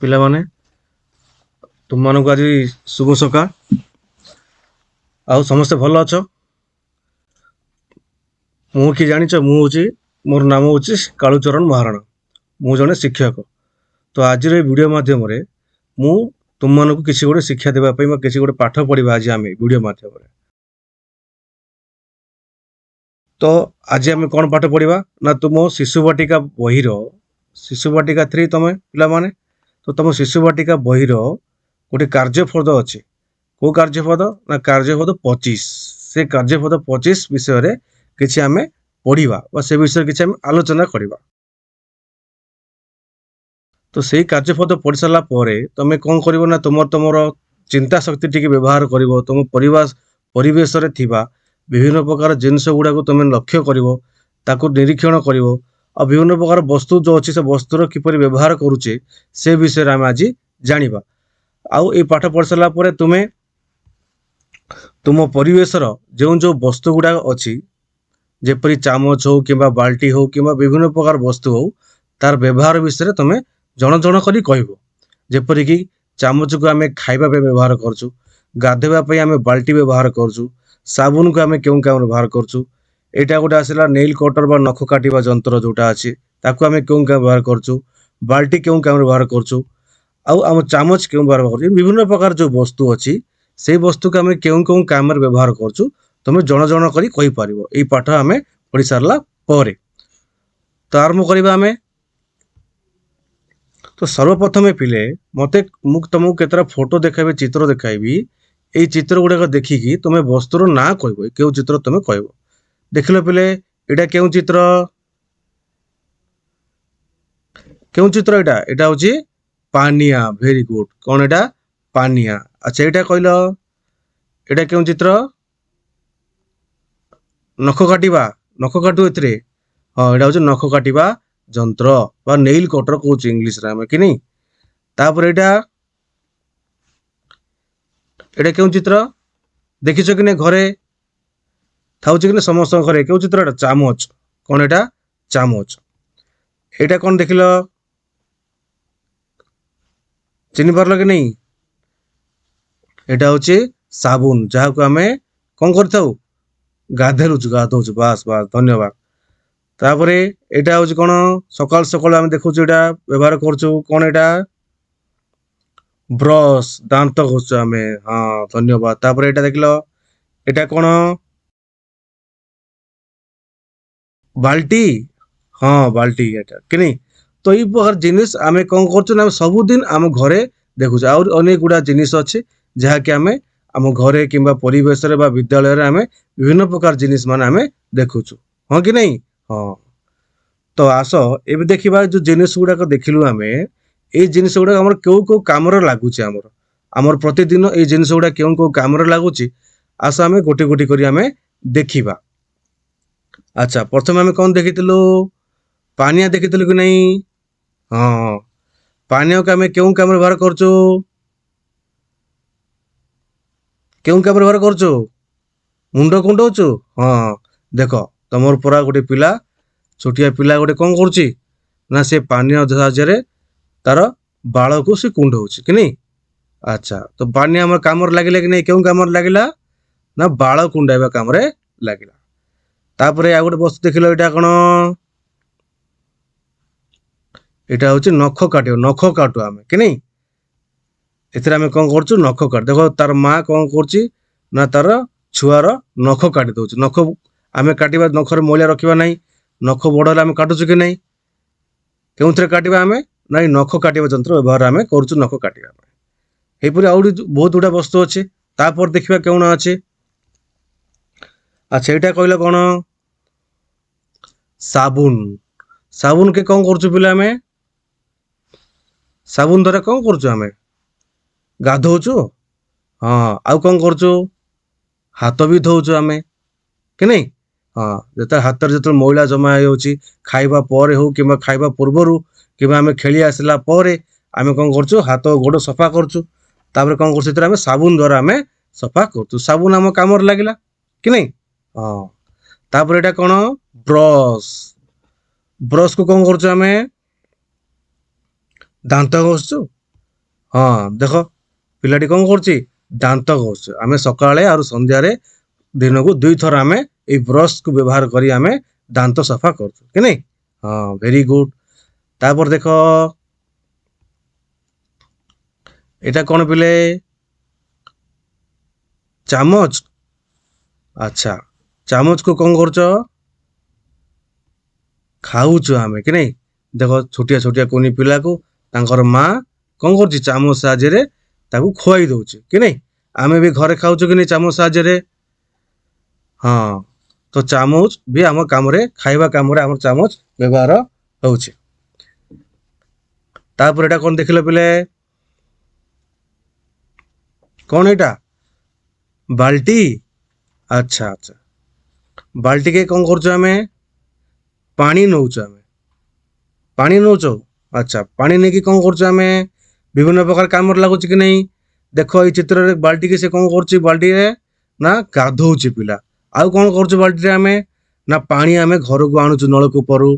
ପିଲାମାନେ ତୁମମାନଙ୍କୁ ଆଜି ଶୁଭ ସକାଳ। ଆଉ ସମସ୍ତେ ଭଲ ଅଛ? ମୁଁ କି ଜାଣିଛ, ମୋର ନାମ ହେଉଛି କାଳୁଚରଣ ମହାରଣା। ମୁଁ ଜଣେ ଶିକ୍ଷକ। ତ ଆଜିର এই ଭିଡ଼ିଓ ମାଧ୍ୟମରେ ମୁଁ ତୁମମାନଙ୍କୁ କିଛି ଗୋଟେ ଶିକ୍ଷା ଦେବା ପାଇଁ ବା କିଛି ଗୋଟେ ପାଠ ପଢ଼ିବା ଆଜି ଆମେ ଭିଡ଼ିଓ ମାଧ୍ୟମରେ। ତ ଆଜି ଆମେ କ'ଣ ପାଠ ପଢ଼ିବା ନା ତୁମ ଶିଶୁ ବାଟିକା ବହିର ଶିଶୁ ବାଟିକା 3 ତମେ ପିଲାମାନେ। ତ ତମ ଶିଶୁ ବାଟିକା ବହିର ଗୋଟେ କାର୍ଯ୍ୟପଦ ଅଛି। କୋଉ କାର୍ଯ୍ୟପଦ ନା କାର୍ଯ୍ୟପଦ 25। ସେ କାର୍ଯ୍ୟପଦ 25 ବିଷୟରେ କିଛି ଆମେ ପଢ଼ିବା ବା ସେ ବିଷୟରେ କିଛି ଆମେ ଆଲୋଚନା କରିବା। ତ ସେଇ କାର୍ଯ୍ୟପଦ ପଢ଼ି ସାରିଲା ପରେ ତମେ କ'ଣ କରିବ ନା ତମର ଚିନ୍ତା ଶକ୍ତି ଟିକେ ବ୍ୟବହାର କରିବ। ତମ ପରିବେଶରେ ଥିବା ବିଭିନ୍ନ ପ୍ରକାର ଜିନିଷ ଗୁଡ଼ାକୁ ତମେ ଲକ୍ଷ୍ୟ କରିବ, ତାକୁ ନିରୀକ୍ଷଣ କରିବ। ଆଉ ବିଭିନ୍ନ ପ୍ରକାର ବସ୍ତୁ ଯୋଉ ଅଛି ସେ ବସ୍ତୁର କିପରି ବ୍ୟବହାର କରୁଛେ ସେ ବିଷୟରେ ଆମେ ଆଜି ଜାଣିବା। ଆଉ ଏଇ ପାଠ ପଢ଼ି ସାରିଲା ପରେ ତୁମେ ତୁମ ପରିବେଶର ଯୋଉ ବସ୍ତୁ ଗୁଡ଼ାକ ଅଛି, ଯେପରି ଚାମଚ ହଉ କିମ୍ବା ବାଲ୍ଟି ହଉ କିମ୍ବା ବିଭିନ୍ନ ପ୍ରକାର ବସ୍ତୁ ହଉ, ତାର ବ୍ୟବହାର ବିଷୟରେ ତମେ ଜଣ କରି କହିବ। ଯେପରିକି ଚାମଚକୁ ଆମେ ଖାଇବା ପାଇଁ ବ୍ୟବହାର କରୁଛୁ, ଗାଧୋଇବା ପାଇଁ ଆମେ ବାଲ୍ଟି ବ୍ୟବହାର କରୁଛୁ, ସାବୁନକୁ ଆମେ କେଉଁ କାମରେ ବ୍ୟବହାର କରୁଛୁ। ଏଇଟା ଗୋଟେ ଆସିଲା ନେଲ୍ କଟର ବା ନଖ କାଟିବା ଯନ୍ତ୍ର ଯୋଉଟା ଅଛି, ତାକୁ ଆମେ କେଉଁ କାମ ବ୍ୟବହାର କରୁଛୁ, ବାଲ୍ଟି କେଉଁ କାମରେ ବ୍ୟବହାର କରୁଛୁ, ଆଉ ଆମ ଚାମଚ କେଉଁ ବ୍ୟବହାର କରୁଛୁ। ବିଭିନ୍ନ ପ୍ରକାର ଯୋଉ ବସ୍ତୁ ଅଛି ସେଇ ବସ୍ତୁକୁ ଆମେ କେଉଁ କାମରେ ବ୍ୟବହାର କରୁଛୁ ତମେ ଜଣ କରି କହିପାରିବ ଏଇ ପାଠ ଆମେ ପଢ଼ି ସାରିଲା ପରେ। ତ ଆରମ୍ଭ କରିବା ଆମେ। ତ ସର୍ବପ୍ରଥମେ ପିଲେ ମୁଁ ତମକୁ କେତେଟା ଫଟୋ ଦେଖାଇବି, ଚିତ୍ର ଦେଖାଇବି। ଏଇ ଚିତ୍ର ଗୁଡ଼ାକ ଦେଖିକି ତମେ ବସ୍ତୁର ନାଁ କହିବ, କେଉଁ ଚିତ୍ର ତମେ କହିବ। ଦେଖିଲ ପିଲେ, ଏଇଟା କେଉଁ ଚିତ୍ର? ଏଇଟା ହଉଛି ପାନିଆ। Very good. କ'ଣ ଏଇଟା? ପାନିଆ। ଆଚ୍ଛା, ଏଇଟା କହିଲ, ଏଇଟା କେଉଁ ଚିତ୍ର? ନଖ କାଟୁ ଏଥିରେ। ହଁ, ଏଇଟା ହଉଛି ନଖ କାଟିବା ଯନ୍ତ୍ର ବା ନେଇଲ୍ କଟର କହୁଛୁ ଇଂଲିଶରେ ଆମେ, କି ନାଇଁ। ତାପରେ ଏଇଟା କେଉଁ ଚିତ୍ର? ଦେଖିଛ କି ନାଇଁ? ଘରେ ଥାଉଛି କି ନା ସମସ୍ତଙ୍କ ଘରେ? କେଉଁ ଚିତ୍ର ଏଟା? ଚାମଚ। କ'ଣ ଏଇଟା? ଚାମଚ। ଏଇଟା କ'ଣ ଦେଖିଲ? ଚିହ୍ନି ପାରିଲ କି ନାଇଁ? ଏଇଟା ହଉଛି ସାବୁନ, ଯାହାକୁ ଆମେ କ'ଣ କରିଥାଉ? ଗାଧଉଛୁ। ବାସ୍, ଧନ୍ୟବାଦ। ତାପରେ ଏଇଟା ହଉଛି କ'ଣ? ସକାଳୁ ଆମେ ଦେଖୁଛୁ, ଏଇଟା ବ୍ୟବହାର କରୁଛୁ। କ'ଣ ଏଇଟା? ବ୍ରଶ, ଦାନ୍ତ ଘଷୁଛୁ ଆମେ। ହଁ, ଧନ୍ୟବାଦ। ତାପରେ ଏଇଟା ଦେଖିଲ, ଏଇଟା କ'ଣ? ବାଲ୍ଟି। ହଁ, ବାଲ୍ଟି ଏଟା, କି ନାଇଁ? ତ ଏଇ ପ୍ରକାର ଜିନିଷ ଆମେ କ'ଣ କରୁଛୁ ନା ସବୁଦିନ ଆମ ଘରେ ଦେଖୁଛୁ। ଆହୁରି ଅନେକ ଗୁଡ଼ା ଜିନିଷ ଅଛି ଯାହାକି ଆମେ ଆମ ଘରେ କିମ୍ବା ପରିବେଶରେ ବା ବିଦ୍ୟାଳୟରେ ଆମେ ବିଭିନ୍ନ ପ୍ରକାର ଜିନିଷ ମାନେ ଆମେ ଦେଖୁଛୁ। ହଁ କି ନାଇଁ? ହଁ। ତ ଆସ ଏବେ ଦେଖିବା ଯୋଉ ଜିନିଷ ଗୁଡ଼ାକ ଦେଖିଲୁ ଆମେ, ଏଇ ଜିନିଷ ଗୁଡ଼ାକ ଆମର କୋଉ କାମରେ ଲାଗୁଛି। ଆମର ପ୍ରତିଦିନ ଏଇ ଜିନିଷ ଗୁଡ଼ା କୋଉ କାମରେ ଲାଗୁଛି, ଆସ ଆମେ ଗୋଟି କରି ଆମେ ଦେଖିବା। ଆଚ୍ଛା, ପ୍ରଥମେ ଆମେ କ'ଣ ଦେଖିଥିଲୁ? ପାନିଆ ଦେଖିଥିଲୁ କି ନାଇଁ? ହଁ, ପାନୀୟକୁ ଆମେ କେଉଁ କାମରେ ବ୍ୟବହାର କରୁଛୁ? ମୁଣ୍ଡ କୁଣ୍ଡଉଛୁ। ହଁ, ଦେଖ, ତମର ପରା ଗୋଟେ ଛୋଟିଆ ପିଲା ଗୋଟେ କ'ଣ କରୁଛି ନା ସେ ପାନୀୟ ସାହାଯ୍ୟରେ ତାର ବାଳକୁ ସେ କୁଣ୍ଡଉଛି, କି ନାଇଁ? ଆଚ୍ଛା, ତ ପାନୀୟ ଆମର କାମରେ ଲାଗିଲା କି ନାଇଁ? କେଉଁ କାମରେ ଲାଗିଲା? ନା ବାଳ କୁଣ୍ଡାଇବା କାମରେ ଲାଗିଲା। ତାପରେ ଆଉ ଗୋଟେ ବସ୍ତୁ ଦେଖିଲ, ଏଇଟା କ'ଣ? ଏଇଟା ହଉଛି ନଖ କାଟୁ ଆମେ, କି ନାଇଁ? ଏଥିରେ ଆମେ କ'ଣ କରୁଛୁ? ନଖ କାଟୁ। ଦେଖ, ତାର ମା କ'ଣ କରୁଛି ନା ତାର ଛୁଆର ନଖ କାଟି ଦଉଛି। ନଖ ଆମେ କାଟିବା, ନଖରେ ମଇଳା ରଖିବା ନାହିଁ। ନଖ ବଡ଼ ହେଲେ ଆମେ କାଟୁଛୁ କି ନାଇଁ? କେଉଁଥିରେ କାଟିବା ଆମେ? ନାଇଁ, ନଖ କାଟିବା ଯନ୍ତ୍ର ବ୍ୟବହାର ଆମେ କରୁଛୁ ନଖ କାଟିବା ପାଇଁ। ଏହିପରି ଆହୁରି ବହୁତ ଗୁଡ଼ା ବସ୍ତୁ ଅଛି। ତାପରେ ଦେଖିବା କେଉଁ ଅଛି। ଆଚ୍ଛା, ଏଇଟା କହିଲ କ'ଣ? ସାବୁନ କେ କ'ଣ କରୁଛୁ ପିଲା? ଆମେ ସାବୁନ ଦ୍ୱାରା କ'ଣ କରୁଛୁ? ଆମେ ଗାଧଉଛୁ। ହଁ, ଆଉ କ'ଣ କରୁଛୁ? ହାତ ବି ଧଉଛୁ ଆମେ, କି ନାଇଁ? ହଁ, ଯେତେବେଳେ ମଇଳା ଜମା ହେଇଯାଉଛି, ଖାଇବା ପରେ ହଉ କିମ୍ବା ଖାଇବା ପୂର୍ବରୁ କିମ୍ବା ଆମେ ଖେଳି ଆସିଲା ପରେ ଆମେ କ'ଣ କରୁଛୁ? ହାତ ଗୋଡ଼ ସଫା କରୁଛୁ। ତାପରେ କ'ଣ କରୁଛୁ? ସେଥିରେ ଆମେ ସାବୁନ ଦ୍ୱାରା ଆମେ ସଫା କରୁଛୁ। ସାବୁନ ଆମ କାମରେ ଲାଗିଲା, କି ନାଇଁ? ହଁ। ତାପରେ ଏଇଟା କ'ଣ? ବ୍ରଶକୁ କ'ଣ କରୁଛୁ? ଆମେ ଦାନ୍ତ ଘଷୁଛୁ। ହଁ ଦେଖ ପିଲାଟି କଣ କରୁଛି ଦାନ୍ତ ଘଷୁଛି। ଆମେ ସକାଳେ ଆଉ ସନ୍ଧ୍ୟାରେ ଦିନକୁ 2 ଥର ଆମେ ଏଇ ବ୍ରଶ କୁ ବ୍ୟବହାର କରି ଆମେ ଦାନ୍ତ ସଫା କରୁଛୁ କି ନାଇଁ। ହଁ ଭେରି ଗୁଡ। ତାପରେ ଦେଖ ଏଇଟା କଣ ପିଲେ ଚାମଚ। ଆଚ୍ଛା ଚାମଚ କୁ କଣ କରୁଛ ଖାଉଛୁ ଆମେ କି ନାଇଁ। ଦେଖ ଛୋଟିଆ ଛୋଟିଆ କୁନି ପିଲାକୁ ତାଙ୍କର ମା କଣ କରୁଛି ଚାମଚ ସାହାଯ୍ୟରେ ତାକୁ ଖୁଆଇ ଦଉଛି କି ନାଇଁ। ଆମେ ବି ଘରେ ଖାଉଛୁ କି ନାଇଁ ଚାମଚ ସାହାଯ୍ୟରେ। ହଁ ତ ଚାମଚ ବି ଆମ କାମରେ ଖାଇବା କାମରେ ଆମର ଚାମଚ ବ୍ୟବହାର ହଉଛି। ତାପରେ ଏଇଟା କଣ ଦେଖିଲ ପିଲେ କଣ ଏଇଟା ବାଲ୍ଟି। ଆଚ୍ଛା ଆଚ୍ଛା ବାଲ୍ଟି କେ କଣ କରୁଛୁ ଆମେ ପାଣି ନଉଛୁ ଆମେ ପାଣି ନଉଛୁ। ଆଚ୍ଛା ପାଣି ନେଇକି କଣ କରୁଛୁ ଆମେ ବିଭିନ୍ନ ପ୍ରକାର କାମରେ ଲାଗୁଛି କି ନାଇଁ। ଦେଖ ଏଇ ଚିତ୍ରରେ ବାଲ୍ଟିକି ସେ କଣ କରୁଛି ବାଲ୍ଟିରେ ନା ଗାଧଉଛି ପିଲା। ଆଉ କଣ କରୁଛୁ ବାଲ୍ଟିରେ ଆମେ ନା ପାଣି ଆମେ ଘରକୁ ଆଣୁଛୁ ନଳକୂପରୁ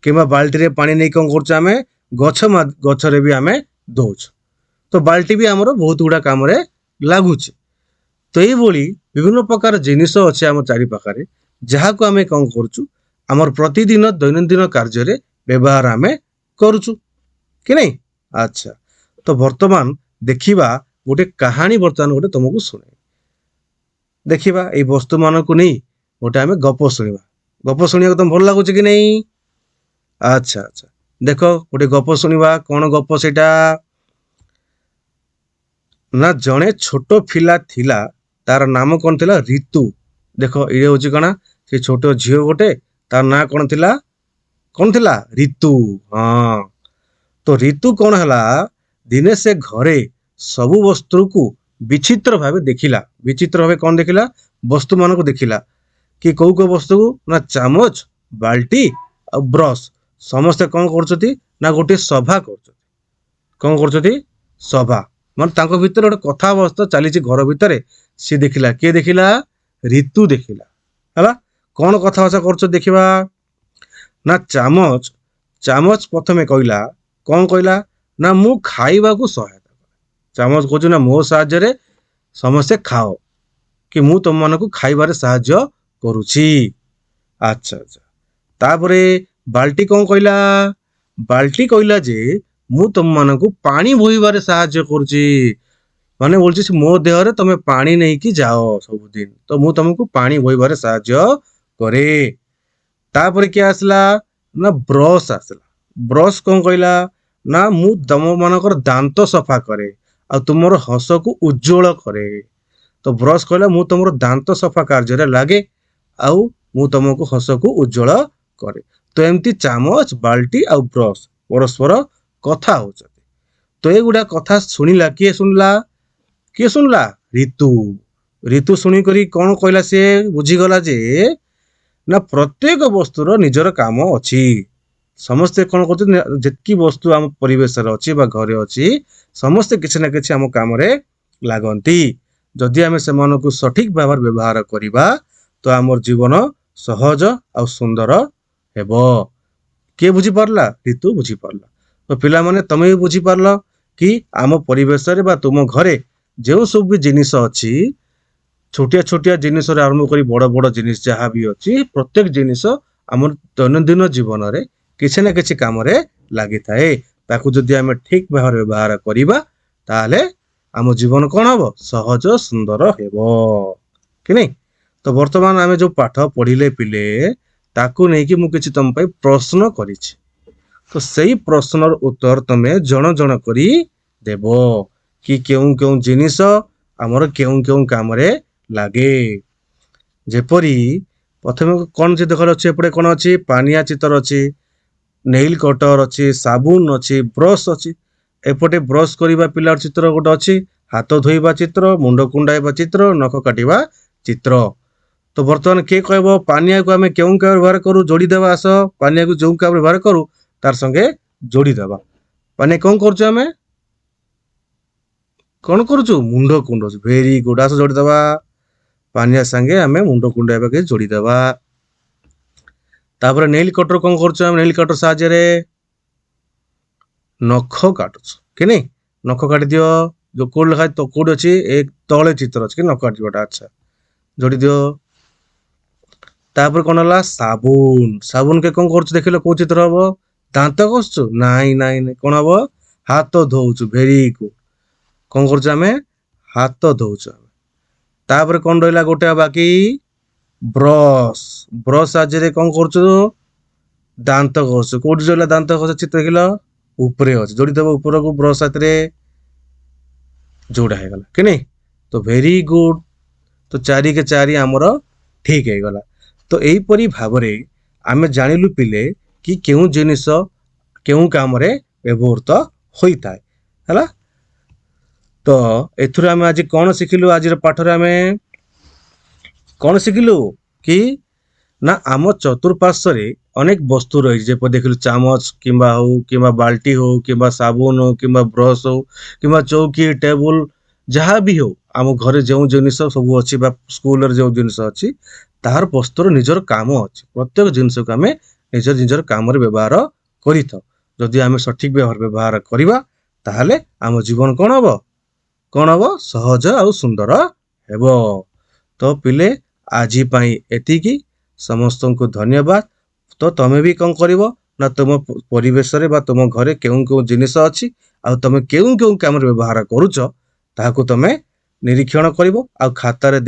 କିମ୍ବା ବାଲ୍ଟିରେ ପାଣି ନେଇ କଣ କରୁଛୁ ଆମେ ଗଛରେ ବି ଆମେ ଦଉଛୁ। ତ ବାଲ୍ଟି ବି ଆମର ବହୁତ ଗୁଡା କାମରେ ଲାଗୁଛି। ତ ଏଇଭଳି ବିଭିନ୍ନ ପ୍ରକାର ଜିନିଷ ଅଛି ଆମ ଚାରି ପାଖରେ ଯାହାକୁ ଆମେ କଣ କରୁଛୁ ଆମର ପ୍ରତିଦିନ ଦୈନନ୍ଦିନ କାର୍ଯ୍ୟରେ ବ୍ୟବହାର ଆମେ କରୁଛୁ କି ନାଇଁ। ଆଚ୍ଛା ତ ବର୍ତ୍ତମାନ ଦେଖିବା ଗୋଟେ କାହାଣୀ ବର୍ତ୍ତମାନ ଗୋଟେ ତମକୁ ଶୁଣେ ଦେଖିବା ଏଇ ବସ୍ତୁ ମାନଙ୍କୁ ନେଇ ଗୋଟେ ଆମେ ଗପ ଶୁଣିବା। ଗପ ଶୁଣିବାକୁ ତମ ଭଲ ଲାଗୁଛି କି ନାଇଁ। ଆଚ୍ଛା ଆଚ୍ଛା ଦେଖ ଗୋଟେ ଗପ ଶୁଣିବା କଣ ଗପ ସେଇଟା ନା ଜଣେ ଛୋଟ ପିଲା ଥିଲା ତାର ନାମ କଣ ଥିଲା ରିତୁ। ଦେଖ ଇଏ ହଉଛି କଣ ସେ ଛୋଟ ଝିଅ ଗୋଟେ ତାର ନାଁ କଣ ଥିଲା ରିତୁ। ହଁ ତ ରିତୁ କଣ ହେଲା ଦିନେ ସେ ଘରେ ସବୁ ବସ୍ତୁକୁ ବିଚିତ୍ର ଭାବେ ଦେଖିଲା। ବିଚିତ୍ର ଭାବେ କଣ ଦେଖିଲା ବସ୍ତୁ ମାନଙ୍କୁ ଦେଖିଲା କି କୋଉ ବସ୍ତୁକୁ ନା ଚାମଚ ବାଲ୍ଟି ଆଉ ବ୍ରଶ ସମସ୍ତେ କଣ କରୁଛନ୍ତି ନା ଗୋଟେ ସଭା କରୁଛନ୍ତି। କଣ କରୁଛନ୍ତି ସଭା ମାନେ ତାଙ୍କ ଭିତରେ ଗୋଟେ କଥାବସ୍ଥା ଚାଲିଛି ଘର ଭିତରେ। ସିଏ ଦେଖିଲା କିଏ ଦେଖିଲା ରିତୁ ଦେଖିଲା ହେଲା କଣ କଥାବାର୍ତ୍ତା କରୁଛ ଦେଖିବା ନା ଚାମଚ ପ୍ରଥମେ କହିଲା କଣ କହିଲା ନା ମୁଁ ଖାଇବାକୁ ସହାୟତା କରେ। ଚାମଚ କହୁଛି ନା ମୋ ସାହାଯ୍ୟରେ ସମସ୍ତେ ଖାଅ କି ମୁଁ ତମ ମାନଙ୍କୁ ଖାଇବାରେ ସାହାଯ୍ୟ କରୁଛି। ଆଚ୍ଛା ଆଚ୍ଛା ତାପରେ ବାଲ୍ଟି କଣ କହିଲା ବାଲ୍ଟି କହିଲା ଯେ ମୁଁ ତମ ମାନଙ୍କୁ ପାଣି ବୋହିବାରେ ସାହାଯ୍ୟ କରୁଛି। ମାନେ ବୋଲଛି ମୋ ଦେହରେ ତମେ ପାଣି ନେଇକି ଯାଅ ସବୁଦିନ ତ ମୁଁ ତମକୁ ପାଣି ବୋହିବାରେ ସାହାଯ୍ୟ କରେ। ତାପରେ କିଏ ଆସିଲା ନା ବ୍ରସ୍ ଆସିଲା। ବ୍ରସ୍ କଣ କହିଲା ନା ମୁଁ ତମ ମାନଙ୍କର ଦାନ୍ତ ସଫା କରେ ଆଉ ତୁମର ହସକୁ ଉଜ୍ଜଳ କରେ। ତ ବ୍ରଶ କହିଲା ମୁଁ ତମର ଦାନ୍ତ ସଫା କାର୍ଯ୍ୟରେ ଲାଗେ ଆଉ ମୁଁ ତମକୁ ହସକୁ ଉଜ୍ଜଳ କରେ। ତ ଏମିତି ଚାମଚ ବାଲ୍ଟି ଆଉ ବ୍ରଶ ପରସ୍ପର କଥା ହଉଛନ୍ତି। ତ ଏଇଗୁଡା କଥା ଶୁଣିଲା କିଏ ଶୁଣିଲା ରିତୁ। ରିତୁ ଶୁଣିକରି କଣ କହିଲା ସିଏ ବୁଝିଗଲା ଯେ ନା ପ୍ରତ୍ୟେକ ବସ୍ତୁର ନିଜର କାମ ଅଛି। ସମସ୍ତେ କଣ କରୁଛନ୍ତି ଯେତିକି ବସ୍ତୁ ଆମ ପରିବେଶରେ ଅଛି ବା ଘରେ ଅଛି ସମସ୍ତେ କିଛି ନା କିଛି ଆମ କାମରେ ଲାଗନ୍ତି। ଯଦି ଆମେ ସେମାନଙ୍କୁ ସଠିକ ଭାବରେ ବ୍ୟବହାର କରିବା ତ ଆମର ଜୀବନ ସହଜ ଆଉ ସୁନ୍ଦର ହେବ। କିଏ ବୁଝିପାରିଲା ରିତୁ ବୁଝିପାରିଲା। ତ ପିଲାମାନେ ତମେ ବି ବୁଝିପାରିଲ କି ଆମ ପରିବେଶରେ ବା ତୁମ ଘରେ ଯେଉଁ ସବୁ ବି ଜିନିଷ ଅଛି ଛୋଟିଆ ଛୋଟିଆ ଜିନିଷରେ ଆରମ୍ଭ କରି ବଡ ବଡ ଜିନିଷ ଯାହା ବି ଅଛି ପ୍ରତ୍ୟେକ ଜିନିଷ ଆମର ଦୈନନ୍ଦିନ ଜୀବନରେ କିଛି ନା କିଛି କାମରେ ଲାଗିଥାଏ। ତାକୁ ଯଦି ଆମେ ଠିକ ଭାବରେ ବ୍ୟବହାର କରିବା ତାହେଲେ ଆମ ଜୀବନ କଣ ହବ ସହଜ ସୁନ୍ଦର ହେବ କି ନାଇଁ। ତ ବର୍ତ୍ତମାନ ଆମେ ଯୋଉ ପାଠ ପଢିଲେ ପିଲେ ତାକୁ ନେଇକି ମୁଁ କିଛି ତମ ପାଇଁ ପ୍ରଶ୍ନ କରିଛି। ତ ସେଇ ପ୍ରଶ୍ନର ଉତ୍ତର ତମେ ଜଣ ଜଣ କରି ଦେବ କି କେଉଁ କେଉଁ ଜିନିଷ ଆମର କେଉଁ କେଉଁ କାମରେ ଲାଗେ। ଯେପରି ପ୍ରଥମେ କଣ ଦେଖର ଅଛି ଏପଟେ କଣ ଅଛି ପାନିଆ ଚିତର ଅଛି ନେଲ କଟର ଅଛି ସାବୁନ ଅଛି ବ୍ରଶ ଅଛି। ଏପଟେ ବ୍ରଶ କରିବା ପିଲାର ଚିତ୍ର ଗୋଟେ ଅଛି ହାତ ଧୋଇବା ଚିତ୍ର ମୁଣ୍ଡ କୁଣ୍ଡାଇବା ଚିତ୍ର ନଖ କାଟିବା ଚିତ୍ର। ତ ବର୍ତ୍ତମାନ କିଏ କହିବ ପାନିଆକୁ ଆମେ କେଉଁ କାମ ବ୍ୟବହାର କରୁ ଯୋଡିଦେବା ଆସ ପାନିଆକୁ ଯୋଉ କାମ ବ୍ୟବହାର କରୁ ତାର ସଙ୍ଗେ ଯୋଡିଦବା। ପାନିଆ କଣ କରୁଛୁ ଆମେ କଣ କରୁଛୁ ମୁଣ୍ଡ କୁଣ୍ଡଉଛୁ ଭେରି ଗୁଡ ଆସ ଯୋଡିଦବା। ପାନିଆ ସାଙ୍ଗେ ଆମେ ମୁଣ୍ଡ କୁଣ୍ଡେଇବା କିଛି ଯୋଡିଦବା। ତାପରେ ନେଲ କଟର କଣ କରୁଛୁ ଆମେ ନେଲ କଟର ସାହାଯ୍ୟରେ ନଖ କାଟୁଛୁ କି ନାଇଁ। ନଖ କାଟିଦିଅ। ଯୋଉ କୋଉଠି ଲେଖା ତ କୋଉଠି ଅଛି ଏ ତଳେ ଚିତ୍ର ଅଛି କି ନଖ କାଟିବାଟା। ଆଚ୍ଛା ଯୋଡି ଦିଅ। ତାପରେ କଣ ହେଲା ସାବୁନ। ସାବୁନ କେ କଣ କରୁଛୁ ଦେଖିଲ କୋଉ ଚିତ୍ର ହବ? ଦାନ୍ତ ଘଷୁଛୁ? ନାଇଁ ନାଇଁ ନାଇଁ, କଣ ହବ? ହାତ ଧୋଉଛୁ। Very good. କଣ କରୁଛୁ ଆମେ? ହାତ ଧୋଉଛୁ। ତାପରେ କଣ ରହିଲା ଗୋଟେ ବାକି? ବ୍ରଶ। ବ୍ରଶ ସାହାଯ୍ୟରେ କଣ କରୁଛୁ? ଦାନ୍ତ ଘଷୁଛୁ। କୋଉଠି ରହିଲା ଦାନ୍ତ ଘଷା ଚିତ୍ର ଦେଖିଲ? ଉପରେ ଅଛି। ଯୋଡିଦବ ଉପରକୁ ବ୍ରଶ ହାତରେ। ଯୋଉଟା ହେଇଗଲା କି ନାଇଁ? ତ ଭେରି ଗୁଡ। ତ 4 କେ 4 ଆମର ଠିକ ହେଇଗଲା। ତ ଏଇପରି ଭାବରେ ଆମେ ଜାଣିଲୁ ପିଲେ କି କେଉଁ ଜିନିଷ କେଉଁ କାମରେ ବ୍ୟବହୃତ ହୋଇଥାଏ। ହେଲା। ତ ଏଥିରୁ ଆମେ ଆଜି କଣ ଶିଖିଲୁ? ଆଜିର ପାଠରେ ଆମେ କଣ ଶିଖିଲୁ? କି ନା ଆମ ଚତୁଃପାର୍ଶ୍ଵରେ ଅନେକ ବସ୍ତୁ ରହିଛି। ଯେପରି ଦେଖିଲୁ ଚାମଚ କିମ୍ବା ହଉ କିମ୍ବା ବାଲ୍ଟି ହଉ କିମ୍ବା ସାବୁନ ହଉ କିମ୍ବା ବ୍ରଶ ହଉ କିମ୍ବା ଚୌକି ଟେବୁଲ ଯାହା ବି ହଉ, ଆମ ଘରେ ଯେଉଁ ଜିନିଷ ସବୁ ଅଛି ବା ସ୍କୁଲରେ ଯେଉଁ ଜିନିଷ ଅଛି, ତାହାର ବସ୍ତୁର ନିଜର କାମ ଅଛି। ପ୍ରତ୍ୟେକ ଜିନିଷକୁ ଆମେ ନିଜର କାମରେ ବ୍ୟବହାର କରିଥାଉ। ଯଦି ଆମେ ସଠିକ ବ୍ୟବହାର କରିବା, ତାହେଲେ ଆମ ଜୀବନ କଣ ହବ? କଣ ହବ? ସହଜ ଆଉ ସୁନ୍ଦର ହେବ। ତ ପିଲେ ଆଜି ପାଇଁ ଏତିକି। ସମସ୍ତଙ୍କୁ ଧନ୍ୟବାଦ। ତ ତମେ ବି କଣ କରିବ ନା ତୁମ ପରିବେଶରେ ବା ତୁମ ଘରେ କେଉଁ କେଉଁ ଜିନିଷ ଅଛି ଆଉ ତମେ କେଉଁ କେଉଁ କାମରେ ବ୍ୟବହାର କରୁଛ, ତାହାକୁ ତମେ ନିରୀକ୍ଷଣ କରିବ ଆଉ ଖାତାରେ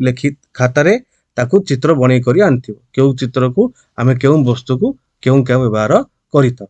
ଲେଖି ଖାତାରେ ତାକୁ ଚିତ୍ର ବନେଇ କରି ଆଣିଥିବ। କେଉଁ ଚିତ୍ରକୁ ଆମେ କେଉଁ ବସ୍ତୁକୁ କେଉଁ ବ୍ୟବହାର କରିଥାଉ।